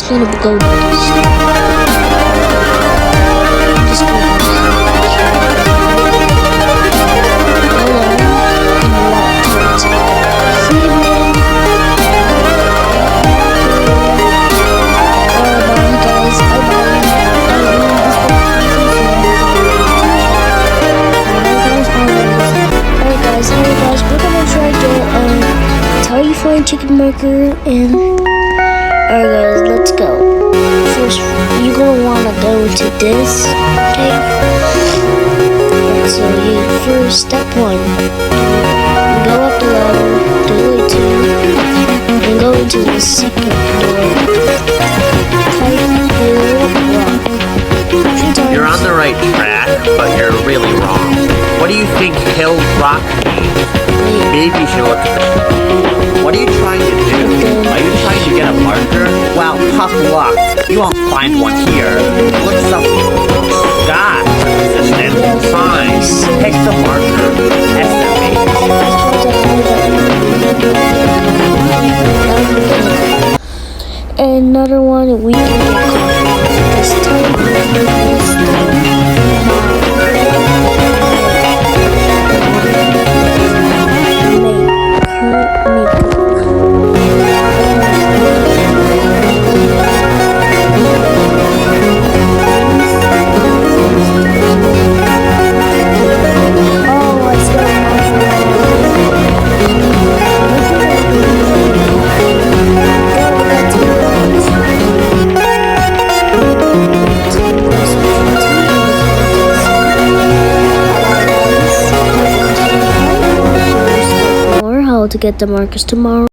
gonna go just Italian chicken burger and alright guys, let's go. First, you're gonna wanna go to this, okay? Alright, so first step 1, go up the ladder, do it 2, and go into the secret door. Type Hill Rock. You're on the right track, but you're really wrong. What do you think Hill Rock means? Maybe you should look. What are you trying to do? Are you trying to get a marker? Well, tough luck. You won't find one here. Look something. Gosh, assistant. Fine. Take the marker. Estimate. Another one we can get coffee. This time. To get the markers tomorrow.